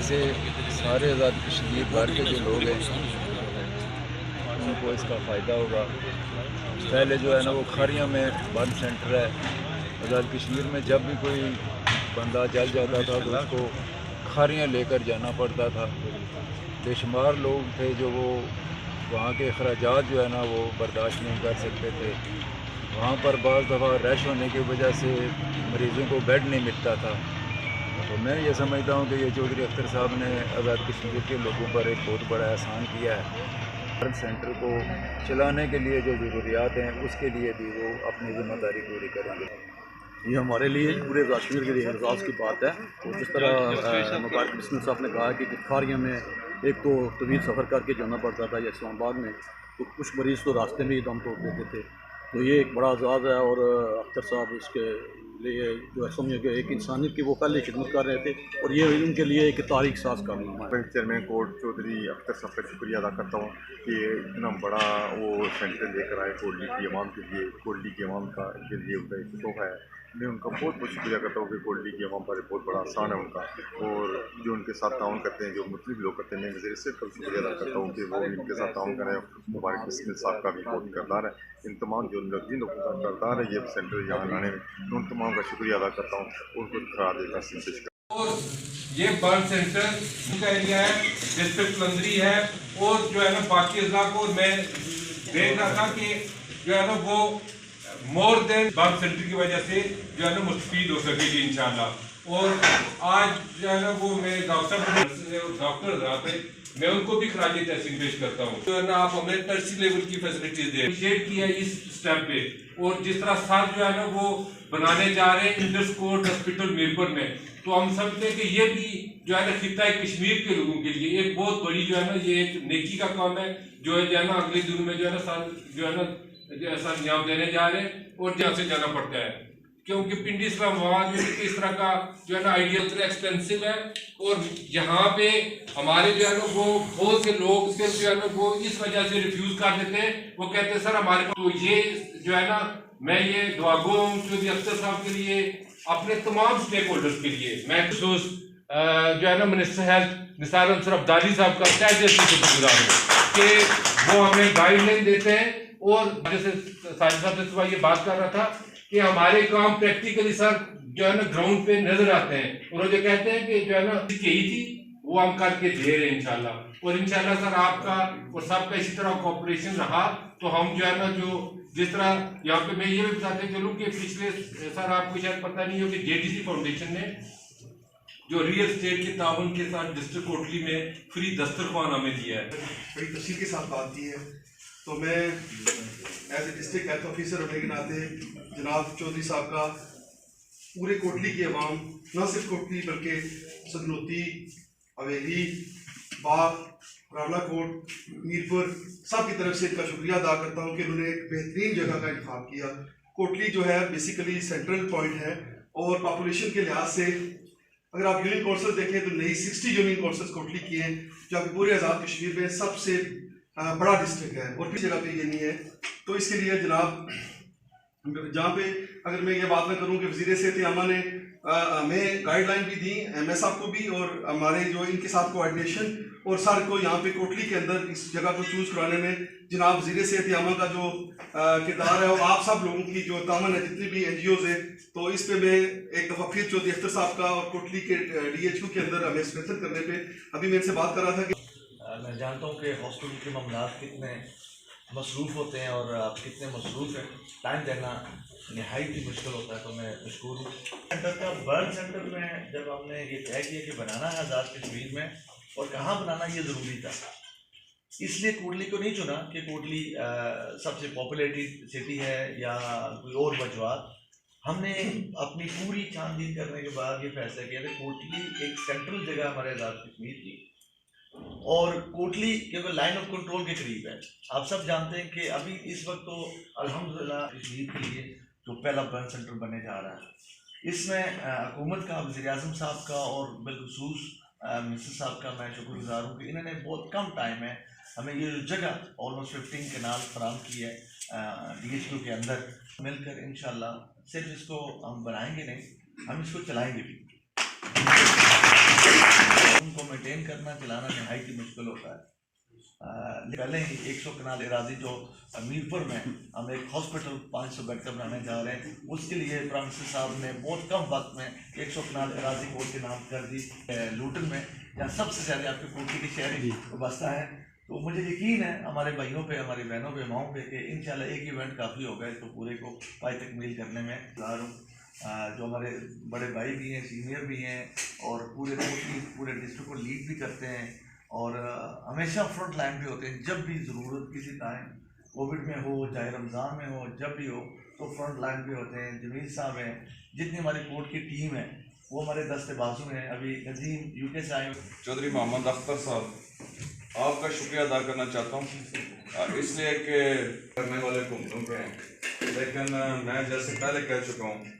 से सारे आज़ाद कश्मीर भर के जो लोग हैं उनको इसका फ़ायदा होगा। पहले जो है ना वो खारियाँ में बंद सेंटर है। आज़ाद कश्मीर में जब भी कोई बंदा जल जाता था तो उसको खारियाँ लेकर जाना पड़ता था। बेशुमार लोग थे जो वो वहाँ के अखराजात जो है ना वो बर्दाश्त नहीं कर सकते थे। वहाँ पर बाज़ दफ़ा रश होने की वजह से मरीज़ों को बेड नहीं मिलता था। तो मैं ये समझता हूँ कि ये चौधरी अख्तर साहब ने आज़ाद कश्मीर के लोगों पर एक बहुत बड़ा एहसान किया है। हेल्थ सेंटर को चलाने के लिए जो ज़रूरियात हैं उसके लिए भी वो अपनी ज़िम्मेदारी पूरी करेंगे। ये हमारे लिए पूरे कश्मीर के लिए एहसास की बात है। तो जिस तरह मुबारक बिस्मिल साहब ने कहा कि खारियाँ में एक तो तवील सफ़र करके जाना पड़ता था या इस्लामाबाद में, तो कुछ मरीज़ तो रास्ते में ही दम तोड़ देते थे। तो ये एक बड़ा एजाज़ है और अख्तर साहब इसके लिए जो है समझे कि एक इंसानियत की वो पहले खिदमत कर रहे थे और ये उनके लिए एक तारीख साज कारनामा है। चेयरमैन कोर्ट चौधरी अख्तर साहब का शुक्रिया अदा करता हूँ कि इतना बड़ा वो सेंटर लेकर आए कोटली की आवाम के लिए। कोटली की आवाम का के लिए उनका एक तोहफ़ा है। मैं उनका बहुत बहुत शुक्रिया करता हूँ कि कोटली की आवाम पर बहुत बड़ा आसान है उनका, और जो उनके साथ ताउन करते हैं, जो मुस्लिम लोग करते हैं, मैं वज़ीर से कल शुक्रिया अदा करता हूँ कि वो इनके साथ ताउन करें। मुबारक बिस्मिल साहब का भी बहुत किरदार है, इन तमाम जो जिन लोगों का किरदार है ये सेंटर यहाँ लाने में, उन तमाम का शुक्रिया अदा करता हूँ। उनको खराज पेश करता हूँ। और ये बर्न सेंटर का एरिया है, डिस्ट्रिक्ट लंदरी है, और जो है ना बाकी अजला को मैं देख रहा था कि जो है ना वो मोर देन बर्न सेंटर की वजह से जो है ना मुस्तफीद हो सकेगी इंशाल्लाह। और आज जो है ना वो मेरे डॉक्टर मैं उनको भी खराज तहसीन पेश करता हूँ। जो है ना आप हमें टर्सी लेवल की फैसिलिटीज दे शेयर किया इस स्टेप पे, और जिस तरह सर जो है ना वो बनाने जा रहे हैं इंडस कोर्ट हॉस्पिटल मीरपुर में, तो हम समझते हैं कि ये भी जो है ना खिता कश्मीर के लोगों के लिए एक बहुत बड़ी जो है ना ये एक नेकी का काम है। जो है ना अगले दिनों में जो है ना सर जो है ना ऐसा नियाम देने जा रहे हैं, और जहाँ से जाना पड़ता है क्योंकि पिंडी इस्लामाबाद में इस तरह का जो है ना आइडिया एक्सपेंसिव है। और यहाँ पे हमारे जो है ना वो बहुत से लोग सिर्फ जो है ना वो इस वजह से रिफ्यूज कर देते हैं, वो कहते हैं सर हमारे तो ये जो है ना मैं ये दुआ गो हूँ चौधरी अख्तर साहब के लिए, अपने तमाम स्टेक होल्डर्स के लिए। मैं खसूस जो है ना मिनिस्टर हेल्थ निसार अंसर अब्दाली साहब का शुक्रगुजार हूँ कि वो हमें गाइडलाइन देते हैं। और जैसे साजिद साहब से सुबह ये बात कर रहा था कि हमारे काम प्रैक्टिकली सर जो है ना ग्राउंड पे नजर आते हैं, और जो कहते हैं कि जो है ना यही थी वो हम करके दे रहे हैं इंशाल्लाह। और इंशाल्लाह सर आपका और सबका इसी तरह कोऑपरेशन रहा तो हम जो है ना जो जिस तरह यहाँ पे मैं ये भी बताते चलूँ कि पिछले सर आपको शायद पता नहीं हो कि जेडीसी फाउंडेशन ने जो रियल स्टेट के ताउन के साथ डिस्ट्रिक्ट कोटली में फ्री दस्तरखान हमें दिया है। बड़ी तफसील के साथ बात की है, तो मैं as a district health officer होने के नाते जनाब चौधरी साहब का पूरे कोटली की आवाम, न सिर्फ कोटली बल्कि सदनोती, हवेली, बाग, रावलाकोट, मीरपुर सब की तरफ से इनका शुक्रिया अदा करता हूँ कि उन्होंने एक बेहतरीन जगह का इंतखाब किया। कोटली जो है बेसिकली सेंट्रल पॉइंट है, और पॉपुलेशन के लिहाज से अगर आप यूनियन काउंसिल देखें तो नई 60 यूनियन काउंसिल्स कोटली की हैं, जो कि पूरे आज़ाद कश्मीर में सबसे बड़ा डिस्ट्रिक्ट है, और किसी जगह पे ये नहीं है। तो इसके लिए जनाब जहाँ पे अगर मैं ये बात ना करूँ कि वज़ीर सेहत आमा ने हमें गाइडलाइन भी दी, एमएस साहब को भी, और हमारे जो इनके साथ कोऑर्डिनेशन, और सर को यहाँ पे कोटली के अंदर इस जगह को चूज़ कराने में जनाब वज़ीर सेहत आमा का जो किरदार है, और आप सब लोगों की जो तामन है, जितनी भी NGOs है, तो इस पे मैं एक दफ़ा फिर चौधरी अख्तर साहब का और कोटली के DHQ के अंदर हमें स्ट्रेंथन करने पे अभी मैं इनसे बात कर रहा था कि मैं जानता हूँ कि हॉस्पिटल के मामलात कितने मसरूफ़ होते हैं और आप कितने मसरूफ़ हैं, टाइम देना नहायत ही मुश्किल होता है। तो मैं मशकूर हूँ। सेंटर का बर्न सेंटर में जब हमने ये तय किया कि बनाना है आज़ाद कश्मीर में, और कहाँ बनाना ये ज़रूरी था, इसलिए कोटली को नहीं चुना कि कोटली सबसे पॉपुलेटेड सिटी है या कोई और वजूहत। हमने अपनी पूरी छानबीन करने के बाद ये फैसला किया कि कोटली एक सेंट्रल जगह हमारे आज़ाद कश्मीर की, और कोटली केवल लाइन ऑफ कंट्रोल के करीब है। आप सब जानते हैं कि अभी इस वक्त तो अल्हम्दुलिल्लाह कश्मीर के लिए जो पहला बर्न सेंटर बनने जा रहा है, इसमें हुकूमत का, वज़ीर आज़म साहब का और बिलखुसूस मिनिस्टर साहब का मैं शुक्रगुजार हूँ कि इन्होंने बहुत कम टाइम में हमें ये जगह ऑलमोस्ट 15 कनाल फराम की है DHQ के अंदर। मिलकर इंशाल्लाह सिर्फ इसको हम बनाएंगे नहीं, हम इसको चलाएंगे भी। उनको मेंटेन करना चलाना नहायत ही मुश्किल होता है। पहले ही 100 कनाल एराजी जो मीरपुर में हम एक हॉस्पिटल 500 बेड का बनाने जा रहे हैं, उसके लिए प्राइम मिनिस्टर साहब ने बहुत कम वक्त में 100 कनाल एराजी कोर्ट के नाम कर दी। लूटन में जहाँ सबसे ज़्यादा आपके कोर्ट की शहरी बसता है, तो मुझे यकीन है हमारे भाइयों पे, हमारी बहनों पे, माओं पे कि इंशाल्लाह एक इवेंट काफ़ी होगा इसको पूरे को पाई तकमील करने में। जो हमारे बड़े भाई भी हैं, सीनियर भी हैं और पूरे डिस्ट्रिक्ट को लीड भी करते हैं और हमेशा फ्रंट लाइन पे होते हैं। जब भी ज़रूरत किसी टाइम कोविड में हो, चाहे रमज़ान में हो, जब भी हो तो फ्रंट लाइन पे होते हैं। जमील साहब हैं, जितनी हमारी कोर्ट की टीम है वो हमारे दस्ते बाजू हैं। अभी नजीम यूके से आए। चौधरी मोहम्मद अख्तर साहब, आपका शुक्रिया अदा करना चाहता हूँ, इसलिए कि करने वाले घूमतों के हैं, लेकिन मैं जैसे पहले कह चुका हूँ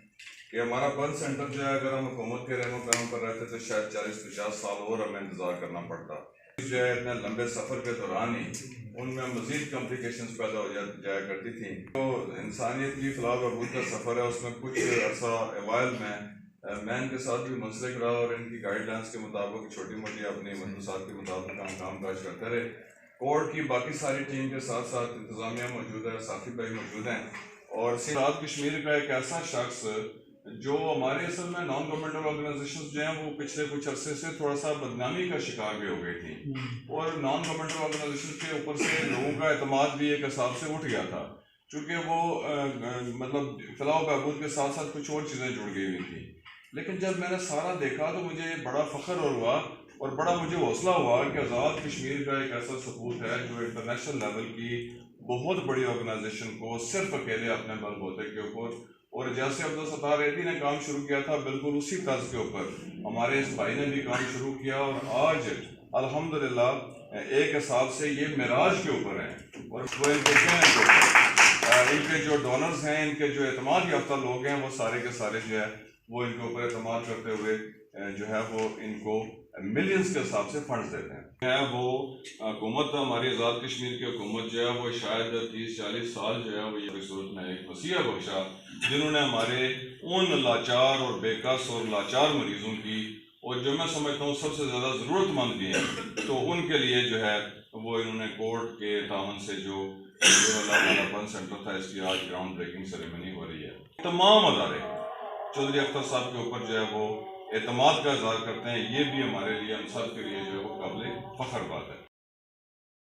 कि हमारा बर्थ सेंटर जो है, अगर हम हुकूमत के रहमो करम पर रहते तो शायद 40-50 साल और हमें इंतज़ार करना पड़ता। जो है इतने लंबे सफ़र के दौरान ही उनमें मज़ीद कॉम्प्लिकेशंस पैदा हो जाया करती थी। तो इंसानियत की फलाह बहबूद का सफ़र है, उसमें कुछ अर्सा अवाइल में मैं इनके साथ भी मुंसलिक रहा और इनकी गाइडलाइंस के मुताबिक छोटी मोटी अपनी मदरसात के मुताबिक काम काज करते रहे। कोर्ट की बाकी सारी टीम के साथ साथ इंतज़ामिया मौजूद है, साथी भाई मौजूद हैं और सिंध कश्मीर का एक ऐसा शख्स जो हमारे असल में नॉन गवर्नमेंटल ऑर्गेनाइजेशंस जो हैं वो पिछले कुछ अरसे से थोड़ा सा बदनामी का शिकार भी हो गई थी और नॉन गवर्नमेंटल ऑर्गेनाइजेशन के ऊपर से लोगों का एतमाद भी एक हिसाब से उठ गया था, चूँकि वो मतलब फलाह बहबूद के साथ साथ कुछ और चीज़ें जुड़ गई हुई थी। लेकिन जब मैंने सारा देखा तो मुझे बड़ा फ़ख्र और हुआ और बड़ा मुझे हौसला हुआ कि आज़ाद कश्मीर का एक ऐसा सबूत है जो इंटरनेशनल लेवल की बहुत बड़ी ऑर्गेनाइजेशन को सिर्फ अकेले अपने बलबूते के ऊपर, और जैसे अब्दुल सत्तार रेड्डी ने काम शुरू किया था बिल्कुल उसी तर्ज के ऊपर हमारे इस भाई ने भी काम शुरू किया और आज अल्हम्दुलिल्लाह एक हिसाब से ये मिराज के ऊपर हैं और वो इनके जो डोनर्स हैं, इनके जो एतमाद याफ्ता लोग हैं, वो सारे के सारे जो है वो इनके ऊपर एतमाद करते हुए जो है वो इनको मिलियंस के हिसाब से फंड्स देते हैं। वो हुकूमत हमारी आज़ाद कश्मीर की हुकूमत जो है वो शायद 30-40 साल जो है वो ये सूरत में एक वसीया बख्शा जिन्होंने हमारे उन लाचार और बेकस और लाचार मरीजों की, और जो मैं समझता हूँ सबसे ज़्यादा ज़रूरतमंद भी हैं, तो उनके लिए जो है वो इन्होंने कोर्ट के तावन से जो बर्थ सेंटर था इसकी आज ग्राउंड ब्रेकिंग सेरेमनी हो रही है। तमाम अदारे चौधरी अख्तर साहब के ऊपर जो है वो एतमाद का इज़हार करते हैं, ये भी हमारे लिए हम सब के लिए जो है वो काबिल फ़ख्र बात है।